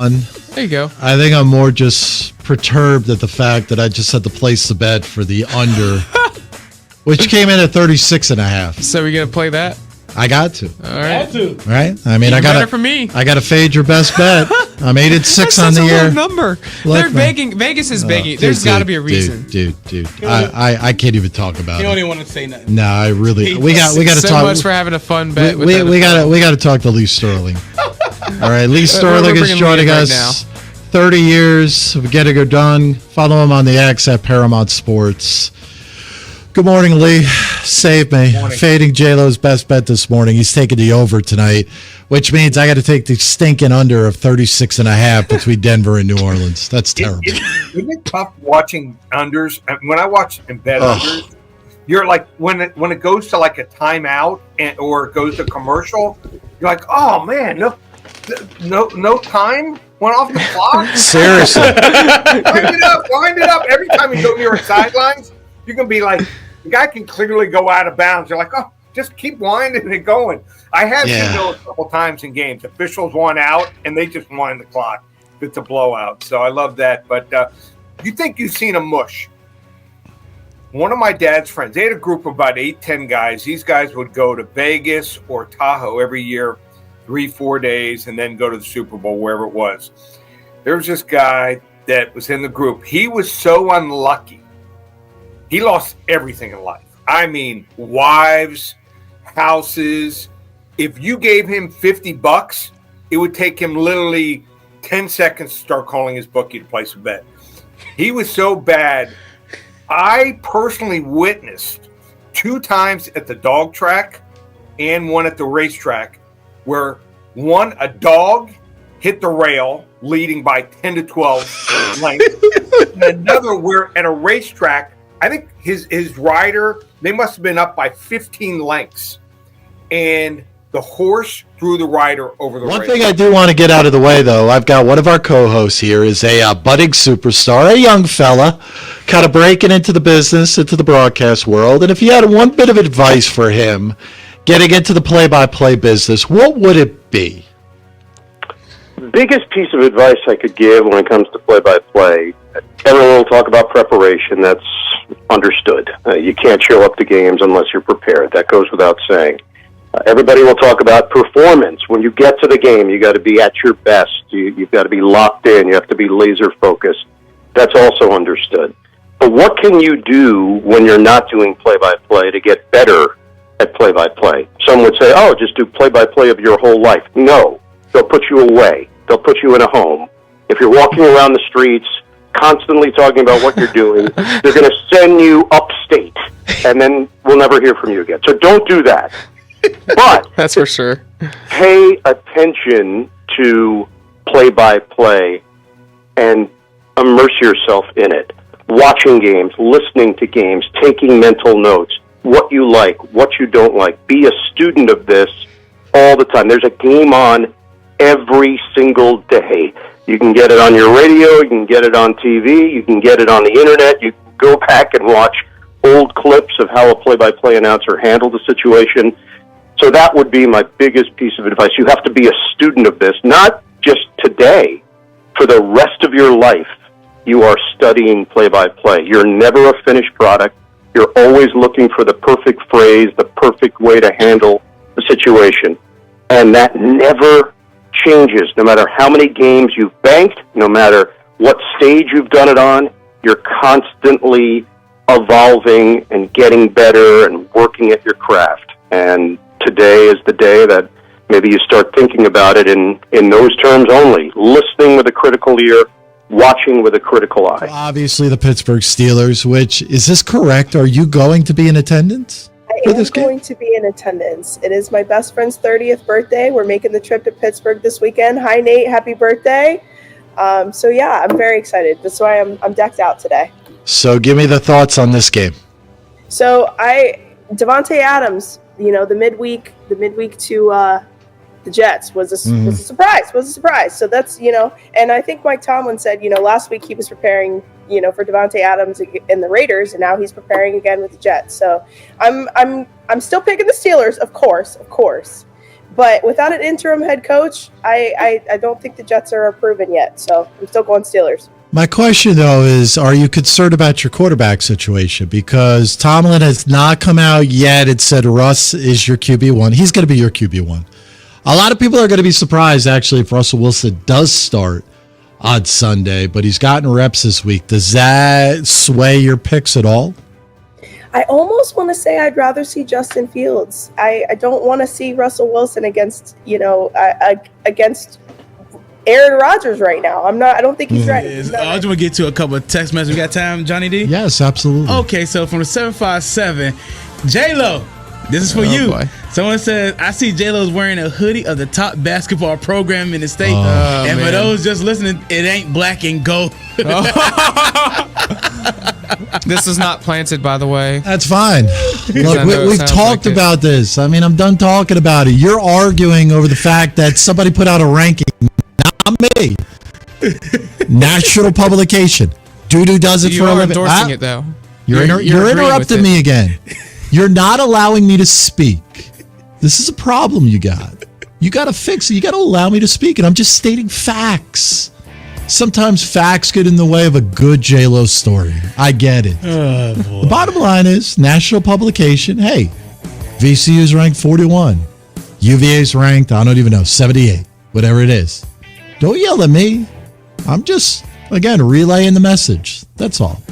There you go. I think I'm more just perturbed at the fact that I just had to place the bet for the under, which came in at 36.5. So we gonna play that? I got to. All right. Right? I mean, I got it for me. I got to fade your best bet. I'm 8-6 on the year. That's a low number. They're begging. Vegas is begging. There's got to be a reason. Dude. I can't even talk about it. You don't even want to say nothing. No, I really. We got to so talk. So much for having a fun bet. We got to talk to Lee Sterling. All right, Lee Sterling is joining us. Now. 30 years of Getting Her Done. Follow him on the X at Paramount Sports. Good morning, Lee. Save me. Fading J-Lo's best bet this morning. He's taking the over tonight, which means I got to take the stinking under of 36.5 between Denver and New Orleans. That's terrible. Isn't it tough watching unders? When I watch and bet unders, you're like, when it goes to like a timeout or it goes to commercial, you're like, oh man, no time went off the clock. Seriously. Wind it up. Every time you go near a sidelines, you can be like, the guy can clearly go out of bounds. You're like, oh, just keep winding it going. I have seen those a couple times in games. Officials won out, and they just wind the clock. It's a blowout. So I love that. But you think you've seen a mush. One of my dad's friends, they had a group of about 8-10 guys. These guys would go to Vegas or Tahoe every year, 3-4 days, and then go to the Super Bowl, wherever it was. There was this guy that was in the group. He was so unlucky. He lost everything in life. I mean, wives, houses. If you gave him $50, it would take him literally 10 seconds to start calling his bookie to place a bet. He was so bad. I personally witnessed 2 times at the dog track and one at the racetrack where a dog hit the rail leading by 10 to 12 lengths. And another where at a racetrack, I think his rider, they must have been up by 15 lengths. And the horse threw the rider over the rail. One thing I do want to get out of the way, though, I've got one of our co-hosts here is a budding superstar, a young fella, kind of breaking into the business, into the broadcast world. And if you had one bit of advice for him getting into the play-by-play business, what would it be? Biggest piece of advice I could give when it comes to play-by-play, everyone will talk about preparation. That's understood. You can't show up to games unless you're prepared. That goes without saying. Everybody will talk about performance. When you get to the game, you got to be at your best. You've got to be locked in. You have to be laser focused. That's also understood. But what can you do when you're not doing play-by-play to get better at play-by-play? Some would say, oh, just do play-by-play of your whole life. No. They'll put you away. They'll put you in a home. If you're walking around the streets constantly talking about what you're doing, they're going to send you upstate, and then we'll never hear from you again. So don't do that. But that's for sure. Pay attention to play-by-play and immerse yourself in it. Watching games, listening to games, taking mental notes, what you like, what you don't like. Be a student of this all the time. There's a game on every single day. You can get it on your radio, you can get it on TV, you can get it on the internet, you can go back and watch old clips of how a play-by-play announcer handled the situation. So that would be my biggest piece of advice. You have to be a student of this, not just today. For the rest of your life, you are studying play-by-play. You're never a finished product. You're always looking for the perfect phrase, the perfect way to handle the situation. And that never changes. No matter how many games you've banked, no matter what stage you've done it on, you're constantly evolving and getting better and working at your craft. And today is the day that maybe you start thinking about it in those terms only. Listening with a critical ear, watching with a critical eye. Well, obviously the Pittsburgh Steelers, which, is this correct? Are you going to be in attendance? I am going to be in attendance. It is my best friend's 30th birthday. We're making the trip to Pittsburgh this weekend. Hi, Nate. Happy birthday. So, yeah, I'm very excited. That's why I'm decked out today. So give me the thoughts on this game. So, Devontae Adams, the midweek to the Jets was a surprise. So that's, and I think Mike Tomlin said, last week he was preparing, for Devontae Adams and the Raiders, and now he's preparing again with the Jets. So I'm still picking the Steelers, of course, But without an interim head coach, I don't think the Jets are proven yet. So I'm still going Steelers. My question, though, is are you concerned about your quarterback situation? Because Tomlin has not come out yet and said Russ is your QB1. He's going to be your QB1. A lot of people are going to be surprised, actually, if Russell Wilson does start on Sunday, but he's gotten reps this week. Does that sway your picks at all? I almost want to say I'd rather see Justin Fields. I don't want to see Russell Wilson against Aaron Rodgers right now. I don't think he's ready. I just want to get to a couple of text messages. We got time, Johnny D? Yes, absolutely. Okay, so from the 757, J Lo, this is for you. Boy. Someone says, I see J Lo's wearing a hoodie of the top basketball program in the state. And for man. those just listening, it ain't black and gold. This is not planted, by the way. That's fine. Look, I know it we've sounds talked like it. about this. I mean, I'm done talking about it. You're arguing over the fact that somebody put out a ranking. Not me. National publication. Doo-doo does it You for a are living. endorsing it, though. You're agreeing with interrupting it. me again. You're not allowing me to speak. This is a problem you got. You got to fix it. You got to allow me to speak, and I'm just stating facts. Sometimes facts get in the way of a good J-Lo story. I get it. The bottom line is, national publication, hey, VCU's ranked 41. UVA's ranked, I don't even know, 78. Whatever it is. Don't yell at me. I'm just, again, relaying the message. That's all.